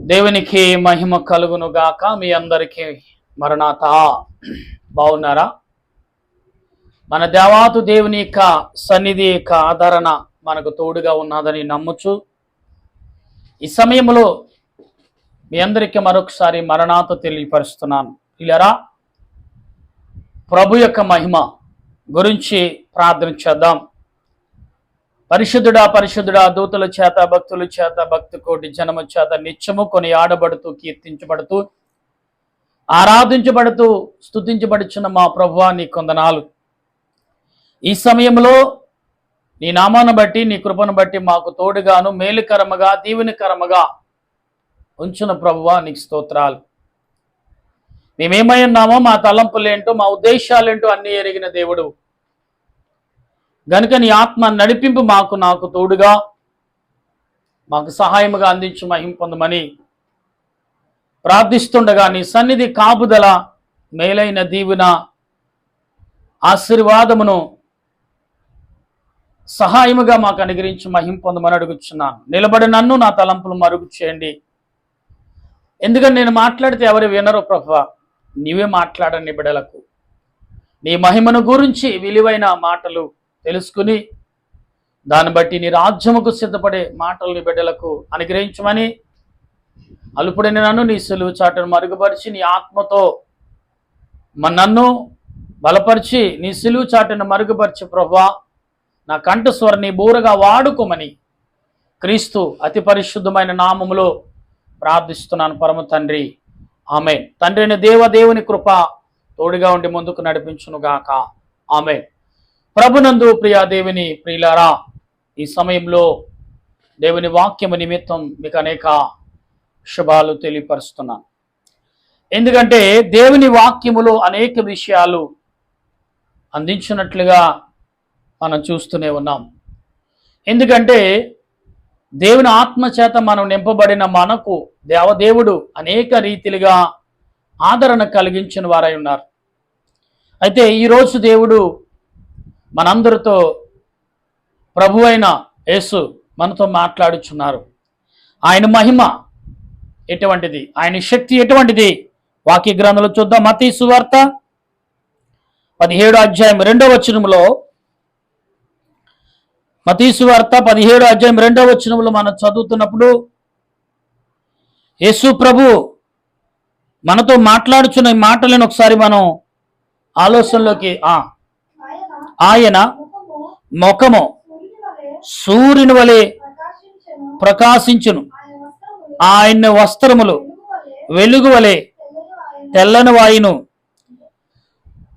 దేవునికి మహిమ కలుగును గాక. మీ అందరికీ మరణాత. బాగున్నారా? మన దేవాతు దేవుని యొక్క సన్నిధి యొక్క ఆదరణ మనకు తోడుగా ఉన్నదని నమ్ముచు ఈ సమయంలో మీ అందరికీ మరొకసారి మరణాత తెలియపరుస్తున్నాను. ఇలారా ప్రభు యొక్క మహిమ గురించి ప్రార్థన చేద్దాం. పరిశుద్ధుడా పరిశుద్ధుడా, దూతల చేత భక్తుల చేత భక్తి కోటి జనము చేత నిత్యము కొని ఆడబడుతూ కీర్తించబడుతూ ఆరాధించబడుతూ స్తుతించబడుచున్న మా ప్రభువా నీ కొందనాలు. ఈ సమయంలో నీ నామాన్ని బట్టి నీ కృపను బట్టి మాకు తోడుగాను మేలుకరముగా దీవెనకరముగా ఉంచిన ప్రభువా నీకు స్తోత్రాలు. మేమేమై ఉన్నామో మా తలంపులేంటో మా ఉద్దేశాలేంటో అన్నీ ఎరిగిన దేవుడు గనుక నీ ఆత్మ నడిపింపు నాకు తోడుగా మాకు సహాయముగా అందించి మహిమ పొందమని ప్రార్థిస్తుండగా నీ సన్నిధి కాపుదల మేలైన దీవెన ఆశీర్వాదమును సహాయముగా మాకు అనుగ్రహించి మహిమ పొందమని అడుగుచున్నాను. నిలబడి నన్ను నా తలంపులు మరుగు చేయండి. ఎందుకంటే నేను మాట్లాడితే ఎవరు వినరు ప్రభువా, నీవే మాట్లాడని బిడ్డలకు నీ మహిమను గురించి విలువైన మాటలు తెలుసుకుని దాన్ని బట్టి నీ రాజ్యముకు సిద్ధపడే మాటల్ని బిడ్డలకు అనుగ్రహించమని అలుపుడైన నన్ను నీ సులువు చాటును మరుగుపరిచి నీ ఆత్మతో నన్ను బలపరిచి నీ సులువు చాటును మరుగుపరిచి ప్రభువా నా కంఠస్వరాన్ని బూరగా వాడుకోమని క్రీస్తు అతి పరిశుద్ధమైన నామములో ప్రార్థిస్తున్నాను పరమ తండ్రి, ఆమేన్. తండ్రి అయిన దేవుని కృప తోడుగా ఉండి ముందుకు నడిపించునుగాక, ఆమేన్. ప్రభునందు ప్రియా దేవుని ప్రియులారా, ఈ సమయంలో దేవుని వాక్యము నిమిత్తం మీకు అనేక శుభాలు తెలియపరుస్తున్నాను. ఎందుకంటే దేవుని వాక్యములో అనేక విషయాలు అందించినట్లుగా మనం చూస్తూనే ఉన్నాం. ఎందుకంటే దేవుని ఆత్మచేత మనం నింపబడిన మనకు దేవదేవుడు అనేక రీతిలుగా ఆదరణ కలిగించిన వారై ఉన్నారు. అయితే ఈరోజు దేవుడు మనందరితో ప్రభు అయిన యేసు మనతో మాట్లాడుచున్నారు. ఆయన మహిమ ఎటువంటిది, ఆయన శక్తి ఎటువంటిది వాక్య గ్రంథంలో చూద్దాం. మత్తయి సువార్త 17వ అధ్యాయం 2వ వచనంలో, మత్తయి సువార్త 17వ అధ్యాయం 2వ వచనంలో మనం చదువుతున్నప్పుడు యేసు ప్రభు మనతో మాట్లాడుచున్న ఈ మాటలను ఒకసారి మనం ఆలోచనలోకి ఆయన ముఖము సూర్యుని వలె ప్రకాశించును, ఆయన వస్త్రములు వెలుగు వలె తెల్లని వాయును.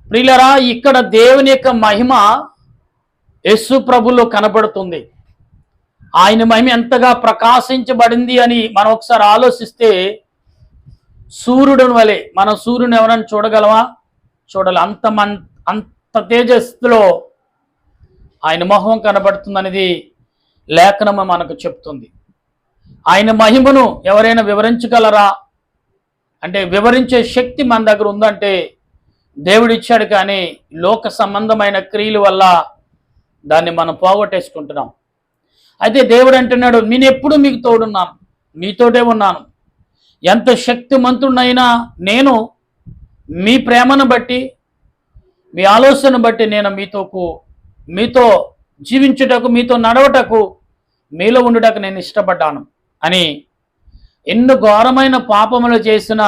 ప్రియులారా, ఇక్కడ దేవుని యొక్క మహిమ యేసు ప్రభులో కనబడుతుంది. ఆయన మహిమ ఎంతగా ప్రకాశించబడింది అని మనం ఒకసారి ఆలోచిస్తే సూర్యుడు వలె, మనం సూర్యుని ఎవరైనా చూడగలమా? చూడాలి. అంత తేజస్సులో ఆయన మొహం కనబడుతుందనేది లేఖనము మనకు చెప్తుంది. ఆయన మహిమను ఎవరైనా వివరించగలరా అంటే వివరించే శక్తి మన దగ్గర ఉందంటే దేవుడు ఇచ్చాడు, కానీ లోక సంబంధమైన క్రియల వల్ల దాన్ని మనం పోగొట్టేసుకుంటున్నాం. అయితే దేవుడు అంటున్నాడు, నేను ఎప్పుడు మీకు తోడున్నాను, మీతోటే ఉన్నాను. ఎంత శక్తిమంతుడైనా నేను మీ ప్రేమను బట్టి మీ ఆలోచన బట్టి నేను మీతో జీవించుటకు, మీతో నడవటకు, మీలో ఉండుటకు నేను ఇష్టపడ్డాను అని ఎన్నో ఘోరమైన పాపములు చేసిన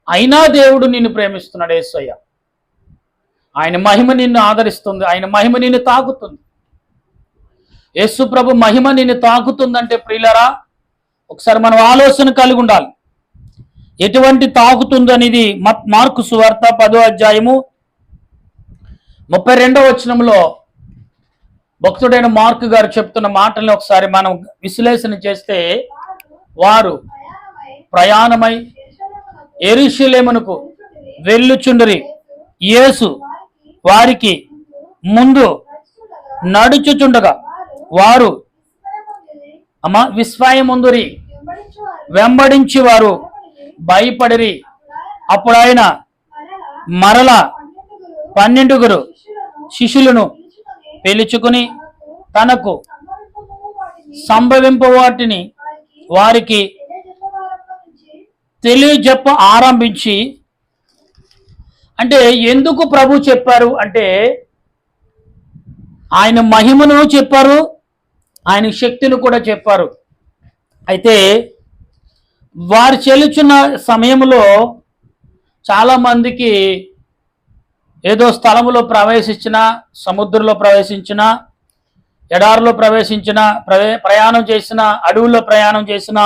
అయినా దేవుడు నిన్ను ప్రేమిస్తున్నాడు. యేసయ్య ఆయన మహిమ నిన్ను ఆదరిస్తుంది, ఆయన మహిమ నిన్ను తాకుతుంది. యేసు ప్రభు మహిమ నిన్ను తాకుతుందంటే ప్రియులారా, ఒకసారి మనం ఆలోచన కలిగి ఉండాలి. ఎటువంటి తాకుతుంది అనేది మార్కు సువార్త 10వ అధ్యాయము 32వ వచనంలో భక్తుడైన మార్కు గారు చెప్తున్న మాటల్ని ఒకసారి మనం విశ్లేషణ చేస్తే, వారు ప్రయాణమై యెరూషలేమునకు వెళ్ళుచుండిరి. యేసు వారికి ముందు నడుచుచుండగా వారు విస్మయముందురి, వెంబడించి వారు భయపడిరి. అప్పుడు ఆయన మరల 12 శిష్యులను పిలుచుకుని తనకు సంభవింప వాటిని వారికి తెలియజెప్ప ఆరంభించి, అంటే ఎందుకు ప్రభు చెప్పారు అంటే ఆయన మహిమను చెప్పారు, ఆయన శక్తిని కూడా చెప్పారు. అయితే వారు చెల్లుచున్న సమయంలో చాలామందికి ఏదో స్థలములో ప్రవేశించిన, సముద్రంలో ప్రవేశించిన, ఎడారిలో ప్రవేశించిన, ప్రయాణం చేసిన, అడవుల్లో ప్రయాణం చేసిన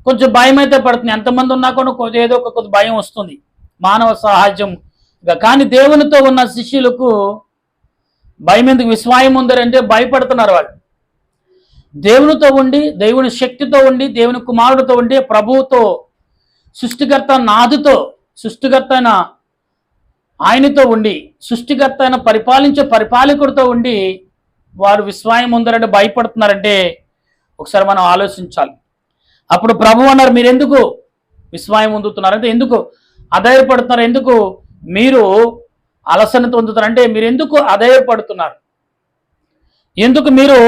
కొంచెం భయం అయితే పడుతుంది. ఎంతమంది ఉన్నా కూడా ఏదో ఒక కొద్ది భయం వస్తుంది, మానవ సహజం. కానీ దేవునితో ఉన్న శిష్యులకు భయం ఎందుకు, విస్మయం ఉందరంటే భయపడుతున్నారు వాళ్ళు. దేవునితో ఉండి, దేవుని శక్తితో ఉండి, దేవుని కుమారుడితో ఉండి, ప్రభువుతో, సృష్టికర్త నాదుతో, సృష్టికర్త అయిన ఆయనతో ఉండి, సృష్టికర్త అయిన పరిపాలించే పరిపాలకుడితో ఉండి వారు విస్మయం ఉందరంటే భయపడుతున్నారంటే ఒకసారి మనం ఆలోచించాలి. అప్పుడు ప్రభు అన్నారు, మీరు ఎందుకు విస్మయం పొందుతున్నారు అంటే, ఎందుకు అధైర్యపడుతున్నారు, ఎందుకు మీరు అలసట పొందుతున్నారు అంటే, మీరు ఎందుకు అధైర్యపడుతున్నారు, ఎందుకు మీరు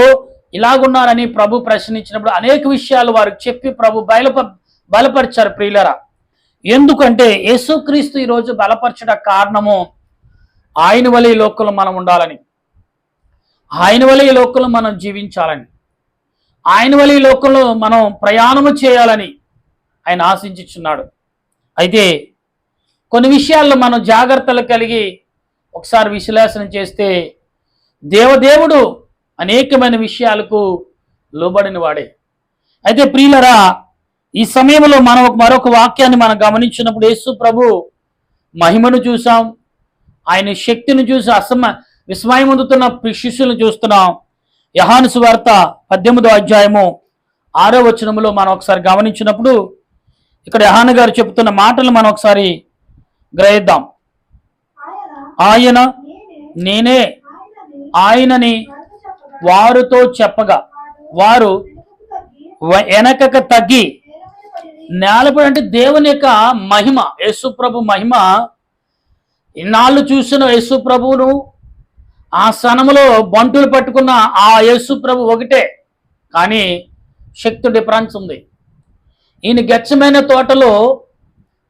ఇలాగున్నారని ప్రభు ప్రశ్నించినప్పుడు అనేక విషయాలు వారికి చెప్పి ప్రభు బలపరిచారు. ప్రియులరా, ఎందుకంటే యేసుక్రీస్తు ఈరోజు బలపరచడం కారణము ఆయన వలె ఈ లోకంలో మనం ఉండాలని, ఆయన వలె ఈ లోకంలో మనం జీవించాలని, ఆయన వలె ఈ లోకంలో మనం ప్రయాణము చేయాలని ఆయన ఆశించుచున్నాడు. అయితే కొన్ని విషయాల్లో మనం జాగ్రత్తలు కలిగి ఒకసారి విశ్లేషణ చేస్తే దేవదేవుడు అనేకమైన విషయాలకు లోబడిన వాడే. అయితే ప్రియులరా, ఈ సమయంలో మనం మరొక వాక్యాన్ని మనం గమనించినప్పుడు యేసు ప్రభు మహిమను చూసాం, ఆయన శక్తిని చూసి విస్మయం పొందుతున్న శిష్యులను చూస్తున్నాం. యోహాను సువార్త 18వ అధ్యాయము 6వ వచనములో మనం ఒకసారి గమనించినప్పుడు ఇక్కడ యోహాను గారు చెప్తున్న మాటలు మనం ఒకసారి గ్రహిద్దాం. ఆయన నేనే ఆయనని వారితో చెప్పగా వారు వెనకక తగ్గి నేలపడి, అంటే దేవుని యొక్క మహిమ, యేసు ప్రభు మహిమ. ఇన్నాళ్ళు చూసిన యేసు ప్రభువును, ఆ స్థనములో బంటులు పట్టుకున్న ఆ యేసు ప్రభు ఒకటే, కానీ శక్తి డిఫరెన్స్ ఉంది. ఈయన గెచ్చమైన తోటలో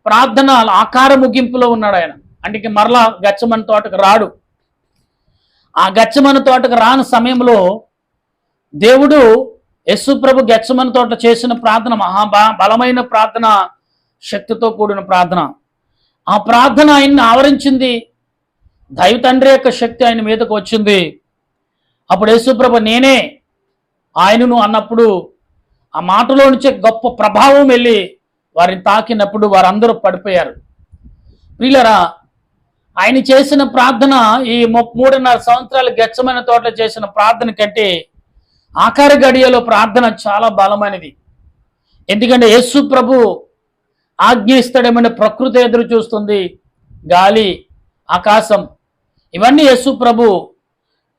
ప్రార్థన ఆకార ముగింపులో ఉన్నాడు ఆయన. అంటే మరలా గెచ్చమని తోటకు రాడు. ఆ గెచ్చమని తోటకు రాని సమయంలో దేవుడు యేసు ప్రభు గెచ్చమని తోట చేసిన ప్రార్థన బలమైన ప్రార్థన, శక్తితో కూడిన ప్రార్థన. ఆ ప్రార్థన ఆయన్ని ఆవరించింది. దైవ తండ్రి యొక్క శక్తి ఆయన మీదకు వచ్చింది. అప్పుడు యేసు ప్రభు నేనే ఆయనను అన్నప్పుడు ఆ మాటలో నుంచే గొప్ప ప్రభావం వెళ్ళి వారిని తాకినప్పుడు వారందరూ పడిపోయారు. ప్రియులరా, ఆయన చేసిన ప్రార్థన ఈ 3.5 సంవత్సరాలు గెచ్చమైన తోట చేసిన ప్రార్థన కంటే ఆఖరి గడియలో ప్రార్థన చాలా బలమైనది. ఎందుకంటే యేసు ప్రభు ఆజ్ఞ ఇస్తాడేమైనా ప్రకృతి ఎదురు చూస్తుంది, గాలి, ఆకాశం, ఇవన్నీ యేసు ప్రభు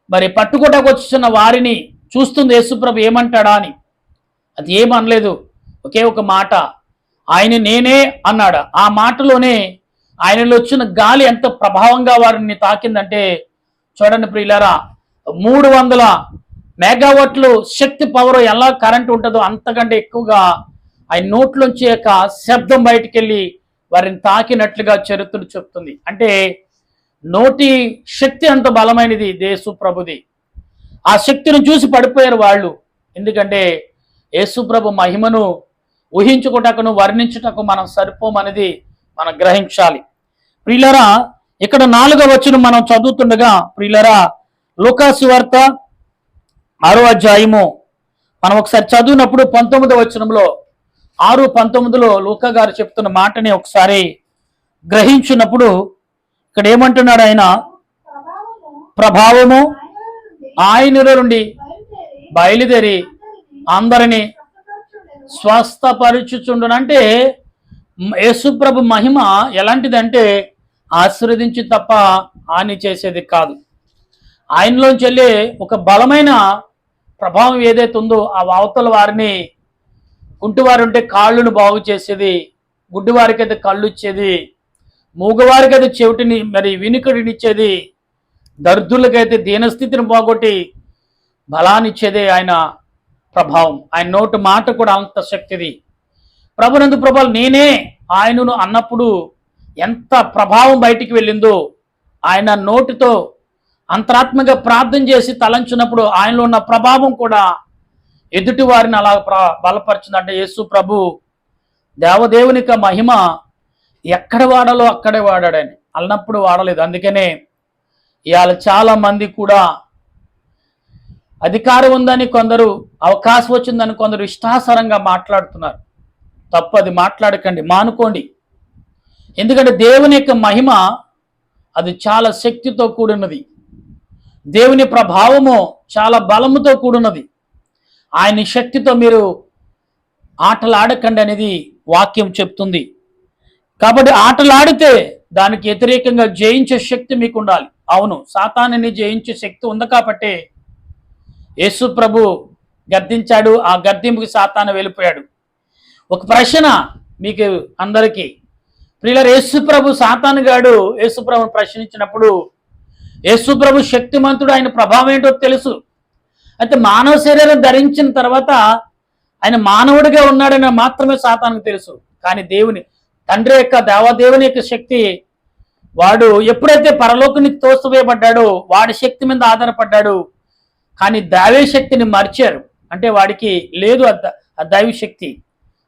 మరి పట్టుకోటకు వచ్చిన వారిని చూస్తుంది. యేసు ప్రభు ఏమంటాడా అని, అది ఏమనలేదు, ఒకే ఒక మాట, ఆయన నేనే అన్నాడు. ఆ మాటలోనే ఆయనలో వచ్చిన గాలి ఎంత ప్రభావంగా వారిని తాకిందంటే చూడండి ప్రియులారా, 300 మెగావాట్లు శక్తి పవర్ ఎలా కరెంట్ ఉంటుందో అంతకంటే ఎక్కువగా ఆయన నోట్లోంచి యొక్క శబ్దం బయటికి వెళ్ళి వారిని తాకినట్లుగా చరిత్ర చెప్తుంది. అంటే నోటి శక్తి అంత బలమైనది యేసు ప్రభుది. ఆ శక్తిని చూసి పడిపోయారు వాళ్ళు. ఎందుకంటే యేసు ప్రభు మహిమను ఊహించుకోటకును వర్ణించుటకు మనం సరిపోమనేది మనం గ్రహించాలి. ప్రియులరా, ఇక్కడ 4వ వచనం మనం చదువుతుండగా ప్రియులరా, లూకాసు వార్త 6వ అధ్యాయము మనం ఒకసారి చదివినప్పుడు 19వ వచనంలో 6:19లో లూకా గారు చెప్తున్న మాటని ఒకసారి గ్రహించినప్పుడు ఇక్కడ ఏమంటున్నాడు ఆయన, ప్రభావము ఆయనలో నుండి బయలుదేరి అందరినీ స్వస్థపరచుచుండును. అంటే యేసుప్రభు మహిమ ఎలాంటిదంటే ఆశీర్వదించి తప్ప హాని చేసేది కాదు. ఆయనలోంచి వెళ్ళే ఒక బలమైన ప్రభావం ఏదైతే ఉందో ఆ అవతల వారిని, కుంటివారు ఉంటే కాళ్ళను బాగు చేసేది, గుడ్డివారికి అయితే కళ్ళు ఇచ్చేది, మూగవారికి అయితే చెవిటిని మరి వినికిడినిచ్చేది, దరిద్రులకైతే దీనస్థితిని బాగొట్టి బలాన్నిచ్చేదే ఆయన ప్రభావం. ఆయన నోటి మాట కూడా అంత శక్తిది. ప్రభునందు ప్రభావం నేనే ఆయనను అన్నప్పుడు ఎంత ప్రభావం బయటికి వెళ్ళిందో, ఆయన నోటితో అంతరాత్మగా ప్రార్థన చేసి తలంచినప్పుడు ఆయనలో ఉన్న ప్రభావం కూడా ఎదుటి వారిని అలా బలపరిచిందంటే యేసు ప్రభు దేవదేవునిక మహిమ ఎక్కడ వాడాలో అక్కడే వాడాడని అన్నప్పుడు వాడలేదు. అందుకనే ఇవాళ చాలా మంది కూడా అధికారం ఉందని కొందరు, అవకాశం వచ్చిందని కొందరు ఇష్టాసరంగా మాట్లాడుతున్నారు. తప్పది, మాట్లాడకండి, మానుకోండి. ఎందుకంటే దేవుని యొక్క మహిమ అది చాలా శక్తితో కూడినది. దేవుని ప్రభావము చాలా బలముతో కూడినది. ఆయన శక్తితో మీరు ఆటలాడకండి అనేది వాక్యం చెప్తుంది. కాబట్టి ఆటలాడితే దానికి వ్యతిరేకంగా జయించే శక్తి మీకు ఉండాలి. అవును, సాతానుని జయించే శక్తి ఉంది కాబట్టి యేసు ప్రభు గద్దించాడు. ఆ గద్దింపుకి సాతాను వెళ్ళిపోయాడు. ఒక ప్రశ్న మీకు అందరికీ, ప్రియులారా, యేసు ప్రభు సాతాను గాడు యేసు ప్రభుని ప్రశ్నించినప్పుడు యేసు ప్రభు శక్తిమంతుడు, ఆయన ప్రభావం ఏంటో తెలుసు. అయితే మానవ శరీరం ధరించిన తర్వాత ఆయన మానవుడిగా ఉన్నాడని మాత్రమే సాతానుకు తెలుసు. కానీ దేవుని తండ్రి యొక్క దేవదేవుని యొక్క శక్తి, వాడు ఎప్పుడైతే పరలోకానికి తోసివేయబడ్డాడో వాడి శక్తి మీద ఆధారపడ్డాడు. కానీ దైవ శక్తిని మర్చారు. అంటే వాడికి లేదు ఆ దైవ శక్తి.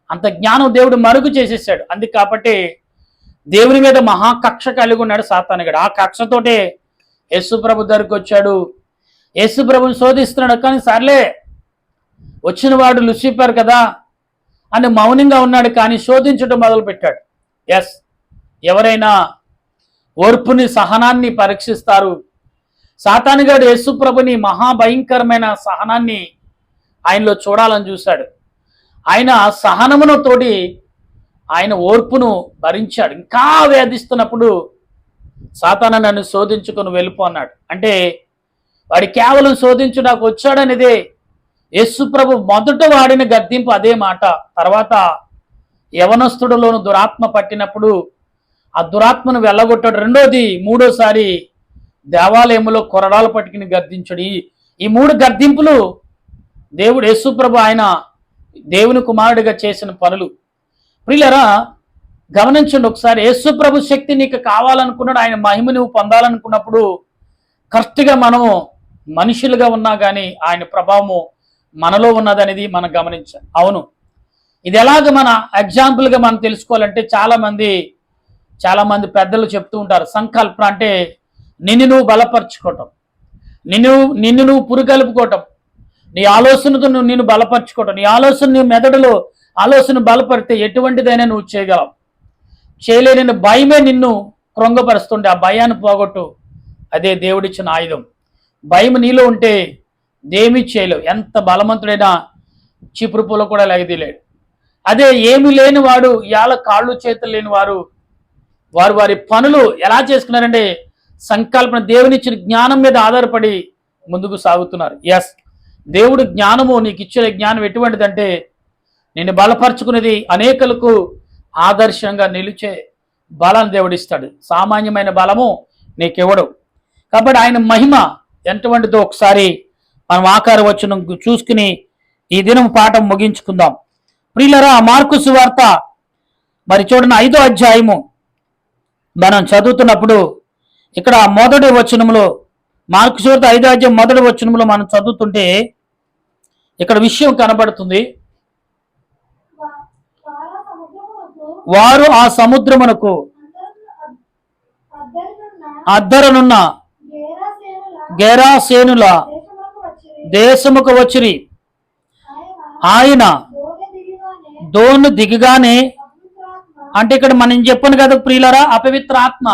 అంత జ్ఞానం దేవుడు మరుగు చేసేసాడు. అందుకు కాబట్టి దేవుని మీద మహాకక్ష కలిగి ఉన్నాడు సాతానుగాడు. ఆ కక్షతోటే యేసు ప్రభు దగ్గరికి వచ్చాడు. యేసు ప్రభుని శోధిస్తున్నాడు. కానీ సర్లే, వచ్చిన వాడు లూసిఫర్ కదా అని మౌనంగా ఉన్నాడు. కానీ శోధించడం మొదలుపెట్టాడు. ఎస్, ఎవరైనా ఓర్పుని సహనాన్ని పరీక్షిస్తారు. సాతానుగాడు యేసు ప్రభుని మహాభయంకరమైన సహనాన్ని ఆయనలో చూడాలని చూశాడు. ఆయన సహనమును తోటి ఆయన ఓర్పును భరించాడు. ఇంకా వేధిస్తున్నప్పుడు సాతాను నన్ను శోధించుకుని వెళ్ళిపో అన్నాడు. అంటే వాడి కేవలం శోధించడానికి వచ్చాడనేదే యేసు ప్రభు మొదట వాడిన గద్దింపు అదే మాట. తర్వాత యవనస్తుడిలోను దురాత్మ పట్టినప్పుడు ఆ దురాత్మను వెళ్ళగొట్టాడు. రెండోది, మూడోసారి దేవాలయంలో కొరడాలు పట్టుకుని గద్దించాడు. ఈ మూడు గద్దింపులు దేవుడు యేసు ప్రభు ఆయన దేవుని కుమారుడిగా చేసిన పనులు. ప్రియులారా, గమనించండి ఒకసారి. యేసు ప్రభు శక్తి నీకు కావాలనుకున్నాడు, ఆయన మహిమ నువ్వు పొందాలనుకున్నప్పుడు కరెక్ట్గా మనము మనుషులుగా ఉన్నా కానీ ఆయన ప్రభావము మనలో ఉన్నదనేది మనం గమనించాలి. అవును, ఇది ఎలాగ మన ఎగ్జాంపుల్గా మనం తెలుసుకోవాలంటే చాలా మంది పెద్దలు చెప్తూ ఉంటారు, సంకల్పన అంటే నిన్ను నువ్వు బలపరుచుకోవటం, నిన్ను నువ్వు పురుగలుపుకోవటం, నీ ఆలోచనతో నువ్వు నిన్ను బలపరుచుకోవటం, నీ ఆలోచన నీ మెదడులో ఆలోచన బలపడితే ఎటువంటిదైనా నువ్వు చేయగలవు. చేయలేని భయమే నిన్ను కృంగపరుస్తుంటే ఆ భయాన్ని పోగొట్టు. అదే దేవుడిచ్చిన ఆయుధం. భయం నీలో ఉంటే దేమీ చేయలేవు. ఎంత బలవంతుడైనా చీపురు పూల కూడా లెగదీలేడు. అదే ఏమీ లేని వాడు, ఇవాళ కాళ్ళు చేతులు లేని వారు వారి పనులు ఎలా చేసుకున్నారంటే సంకల్పన, దేవునిచ్చిన జ్ఞానం మీద ఆధారపడి ముందుకు సాగుతున్నారు. ఎస్, దేవుడు జ్ఞానము నీకు ఇచ్చిన జ్ఞానం ఎటువంటిదంటే నిన్ను బలపరుచుకునేది, అనేకులకు ఆదర్శంగా నిలిచే బలాన్ని దేవుడిస్తాడు. సామాన్యమైన బలము నీకెవడు. కాబట్టి ఆయన మహిమ ఎటువంటిదో ఒకసారి మనం ఆకార వచనం చూసుకుని ఈ దినం పాఠం ముగించుకుందాం. ప్రియులారా, మార్కు సువార్త మరి చూడండి 5వ అధ్యాయము మనం చదువుతున్నప్పుడు ఇక్కడ మొదటి వచనంలో, మార్కు సువార్త 5వ అధ్యాయం మొదటి వచనంలో మనం చదువుతుంటే ఇక్కడ విషయం కనబడుతుంది. వారు ఆ సముద్రమునకు అద్దరనున్న గెరాసేనుల దేశముకు వచ్చిరి. ఆయన దోణి దిగగానే, అంటే ఇక్కడ మనం చెప్పను కదా ప్రియులరా, అపవిత్ర ఆత్మ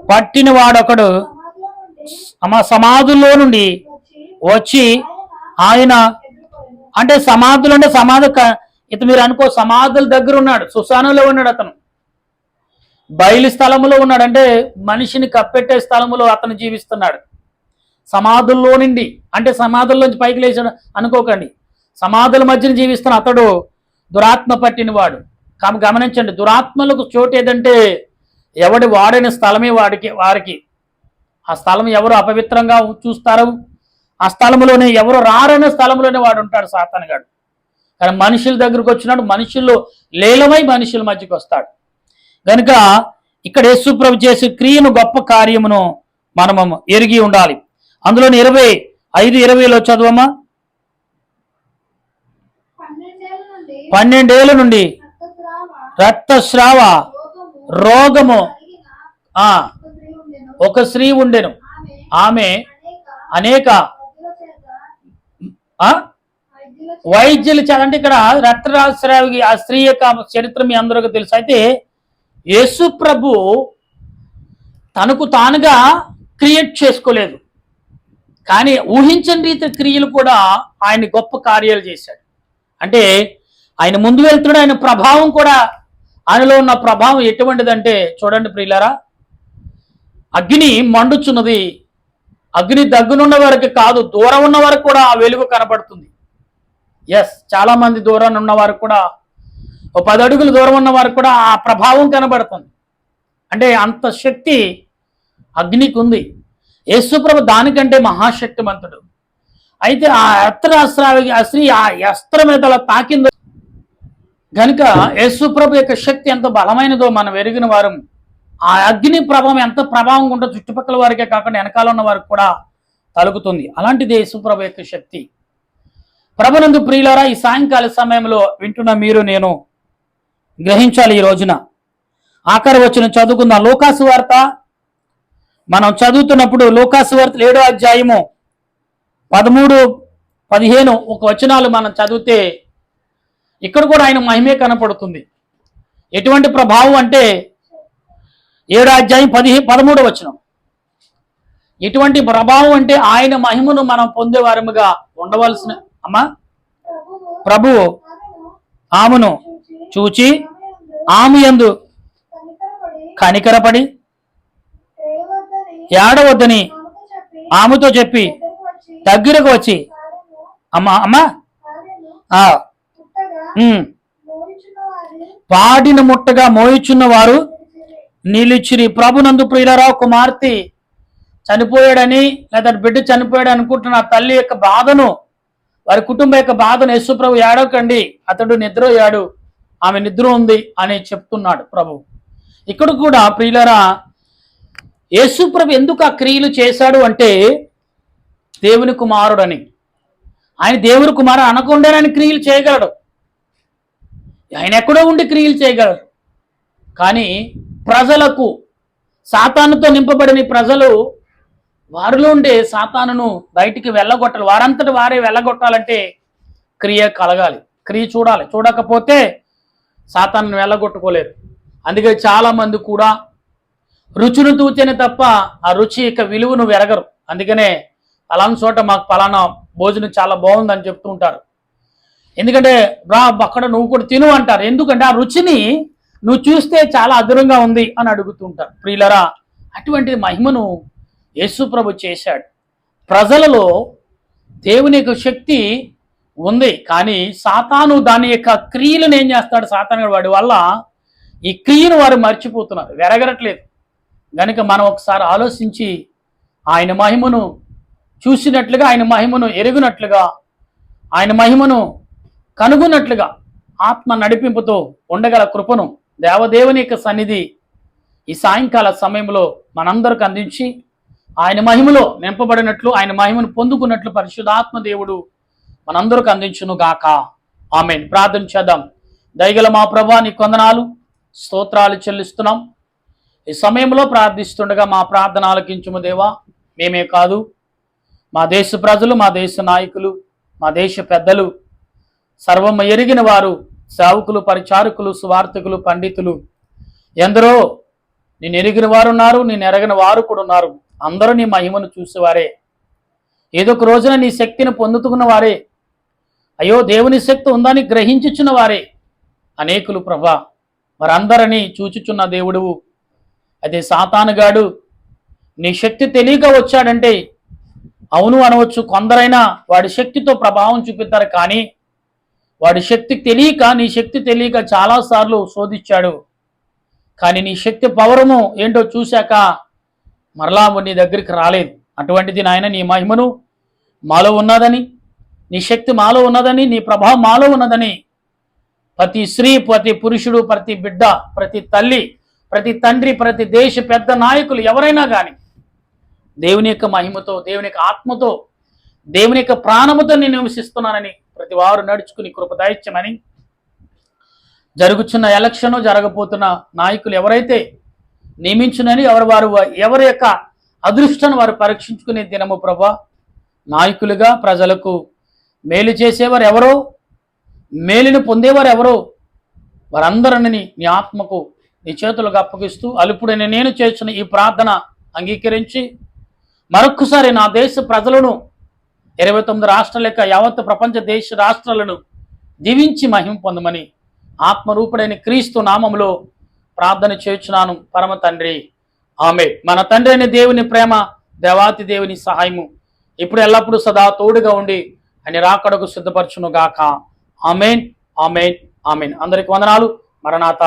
పట్టిన వాడొకడు సమాధుల్లో నుండి వచ్చి ఆయన, అంటే సమాధులు అంటే సమాధి మీరు అనుకో సమాధుల దగ్గర ఉన్నాడు, సుసానులో ఉన్నాడు, అతను బయలు స్థలములో ఉన్నాడు. అంటే మనిషిని కప్పెట్టే స్థలములో అతను జీవిస్తున్నాడు. సమాధుల్లో నుండి అంటే సమాధుల్లోంచి పైకి లేచాడు అనుకోకండి, సమాధుల మధ్యన జీవిస్తున్న అతడు దురాత్మ పట్టినవాడు. గమనించండి, దురాత్మలకు చోటు ఏదంటే ఎవడి వాడైన స్థలమే వారికి ఆ స్థలం ఎవరు అపవిత్రంగా చూస్తారు, ఆ స్థలంలోనే ఎవరు రారనే స్థలంలోనే వాడు ఉంటాడు సాతానుగాడు. కానీ మనుషుల దగ్గరకు వచ్చినప్పుడు మనుషుల్లో లీలమై మనుషుల మధ్యకి వస్తాడు. కనుక ఇక్కడ యేసుప్రభు చేసే క్రియను, గొప్ప కార్యమును మనము ఎరిగి ఉండాలి. అందులో 25:20 చదువమ్మా. 12 ఏళ్ల నుండి రక్తస్రావ రోగము ఒక స్త్రీ ఉండెను. ఆమె అనేక వైద్యులు అంటే ఇక్కడ రక్తస్రావి ఆ స్త్రీ యొక్క చరిత్ర మీ అందరికీ తెలుసు. అయితే యేసు ప్రభు తనకు తానుగా క్రియేట్ చేసుకోలేదు, కానీ ఊహించని రీతి క్రియలు కూడా ఆయన గొప్ప కార్యాలు చేశాడు. అంటే ఆయన ముందు వెళ్తున్నాడు. ఆయన ప్రభావం కూడా, ఆయనలో ఉన్న ప్రభావం ఎటువంటిదంటే చూడండి ప్రియులారా, అగ్ని మండుచున్నది. అగ్ని దగ్గనున్న వరకు కాదు, దూరం ఉన్న వరకు కూడా ఆ వెలుగు కనబడుతుంది. ఎస్, చాలా మంది దూరాన్ని ఉన్న వారికి కూడా, 10 అడుగులు దూరం ఉన్న వారికి కూడా ఆ ప్రభావం కనబడుతుంది. అంటే అంత శక్తి అగ్నికి ఉంది. యేసుప్రభు దానికంటే మహాశక్తిమంతుడు. అయితే ఆ అస్త్రాస్త్రావి ఆ స్త్రీ ఆ అస్త్రం మీద తాకిందో కనుక యేసుప్రభు యొక్క శక్తి ఎంత బలమైనదో మనం ఎరిగిన వారం. ఆ అగ్ని ప్రభావం ఎంత ప్రభావం ఉంటుందో చుట్టుపక్కల వారికే కాకుండా వెనకాల ఉన్న వారికి కూడా తలుగుతుంది. అలాంటిది యేసుప్రభు యొక్క శక్తి. ప్రభునందు ప్రియులారా, ఈ సాయంకాల సమయంలో వింటున్న మీరు నేను గ్రహించాలి. ఈ రోజున ఆఖరి వచనం చదువుకుందాం. లూకాసు వార్త మనం చదువుతున్నప్పుడు లూకాసు వార్త 7వ అధ్యాయము 13-15 ఒక వచనాలు మనం చదివితే ఇక్కడ కూడా ఆయన మహిమే కనపడుతుంది. ఎటువంటి ప్రభావం అంటే 7వ అధ్యాయం 13వ వచనం. ఎటువంటి ప్రభావం అంటే ఆయన మహిమను మనం పొందేవారముగా ఉండవలసిన అమ్మా ప్రభువు ఆమెను చూచి ఆమె యందు కనికరపడి ఏడవద్దని ఆమెతో చెప్పి దగ్గరకు వచ్చి అమ్మా పాడిన ముట్టగా మోయిచున్న వారు నిలిచిరి. ప్రభునందు ప్రియులరా, కుమార్తె చనిపోయాడని లేదా బిడ్డ చనిపోయాడు అనుకుంటున్న తల్లి యొక్క బాధను, వారి కుటుంబం యొక్క బాధను యేసుప్రభు ఏడవకండి, అతడు నిద్రపోయాడు, ఆమె నిద్ర ఉంది అని చెప్తున్నాడు ప్రభు. ఇక్కడ కూడా ప్రియులరా, యేసుప్రభు ఎందుకు ఆ క్రియలు చేశాడు అంటే దేవుని కుమారుడని. ఆయన దేవుని కుమారుడు అనకుండానే క్రియలు చేయగలడు. ఆయన ఎక్కడో ఉండి క్రియలు చేయగలడు. కానీ ప్రజలకు, సాతానుతో నింపబడిన ప్రజలు, వారిలో ఉండే సాతానును బయటికి వెళ్ళగొట్టాలి. వారంతటి వారే వెళ్ళగొట్టాలంటే క్రియ కలగాలి, క్రియ చూడాలి. చూడకపోతే సాతాను వెళ్ళగొట్టుకోలేరు. అందుకే చాలా మంది కూడా రుచిని తూచని తప్ప ఆ రుచి యొక్క విలువను వెరగరు. అందుకనే పలానా చోట మాకు పలానా భోజనం చాలా బాగుందని చెప్తూ ఉంటారు. ఎందుకంటే రా అక్కడ నువ్వు కూడా తిను అంటారు. ఎందుకంటే ఆ రుచిని నువ్వు చూస్తే చాలా అదురంగా ఉంది అని అడుగుతుంటారు. ప్రియులరా, అటువంటి మహిమను యేసుప్రభు చేశాడు. ప్రజలలో దేవుని యొక్క శక్తి ఉంది, కానీ సాతాను దాని యొక్క క్రియలను ఏం చేస్తాడు? సాతాను వాడి వల్ల ఈ క్రియను వారు మర్చిపోతున్నారు, వెరగరట్లేదు. కనుక మనం ఒకసారి ఆలోచించి ఆయన మహిమను చూసినట్లుగా, ఆయన మహిమను ఎరుగునట్లుగా, ఆయన మహిమను కనుగొన్నట్లుగా ఆత్మ నడిపింపుతో ఉండగల కృపను దేవదేవుని యొక్క సన్నిధి ఈ సాయంకాల సమయంలో మనందరికి అందించి ఆయన మహిమలో నింపబడినట్లు, ఆయన మహిమను పొందుకున్నట్లు పరిశుద్ధాత్మ దేవుడు మనందరికి అందించును గాక. ఆమేన్. ప్రార్థన చేద్దాం. దయగల మా ప్రభువా, నీ వందనాలు స్తోత్రాలు చెల్లిస్తున్నాం. ఈ సమయంలో ప్రార్థిస్తుండగా మా ప్రార్థన ఆలకించుము దేవా. మేమే కాదు, మా దేశ ప్రజలు, మా దేశ నాయకులు, మా దేశ పెద్దలు, సర్వము ఎరిగిన వారు, సేవకులు, పరిచారకులు, సువార్థకులు, పండితులు, ఎందరో నేను ఎరిగిన వారు ఉన్నారు, నేను ఎరగిన వారు కూడా ఉన్నారు. అందరూ నీ మహిమను చూసేవారే, ఏదో ఒక రోజున నీ శక్తిని పొందుతున్న వారే, అయ్యో దేవుని శక్తి ఉందని గ్రహించుచున్న వారే అనేకులు ప్రభా. వారందరినీ చూచుచున్న దేవుడువు. అదే సాతానుగాడు నీ శక్తి తెలియక వచ్చాడంటే అవును అనవచ్చు. కొందరైనా వాడి శక్తితో ప్రభావం చూపిస్తారు, కానీ వాడి శక్తి తెలియక, నీ శక్తి తెలియక చాలాసార్లు శోధించాడు. కానీ నీ శక్తి పవరము ఏంటో చూశాక మరలా నీ దగ్గరికి రాలేదు. అటువంటిది నాయన నీ మహిమను మాలో ఉన్నదని, నీ శక్తి మాలో ఉన్నదని, నీ ప్రభావం మాలో ఉన్నదని ప్రతి స్త్రీ, ప్రతి పురుషుడు, ప్రతి బిడ్డ, ప్రతి తల్లి, ప్రతి తండ్రి, ప్రతి దేశ పెద్ద నాయకులు ఎవరైనా కానీ దేవుని యొక్క మహిమతో, దేవుని యొక్క ఆత్మతో, దేవుని యొక్క ప్రాణముతో నేను నివసిస్తున్నానని ప్రతి వారు నడుచుకుని కృపదాయిత్యమని, జరుగుతున్న ఎలక్షన్, జరగబోతున్న నాయకులు ఎవరైతే నియమించునని ఎవరి యొక్క అదృష్టాన్ని వారు పరీక్షించుకునే దినము ప్రభా. నాయకులుగా ప్రజలకు మేలు చేసేవారు ఎవరో, మేలుని పొందేవారు ఎవరో, వారందరిని నీ ఆత్మకు నీ చేతులకు అప్పగిస్తూ అలుపుడైన నేను చేస్తున్న ఈ ప్రార్థన అంగీకరించి మరొక్కసారి నా దేశ ప్రజలను 29 రాష్ట్రాల యొక్క యావత్ ప్రపంచ దేశ రాష్ట్రాలను దీవించి మహిమ పొందమని ఆత్మరూపుడైన క్రీస్తు నామములో ప్రార్థన చేయుచున్నాను పరమ తండ్రి, ఆమేన్. మన తండ్రి అయిన దేవుని ప్రేమ, దేవాతి దేవుని సహాయము ఇప్పుడు ఎల్లప్పుడూ సదా తోడుగా ఉండి ఆయన రాకడకు సిద్ధపరచును గాక. ఆమేన్, ఆమేన్, ఆమేన్. అందరికి వందనాలు. మరణాత.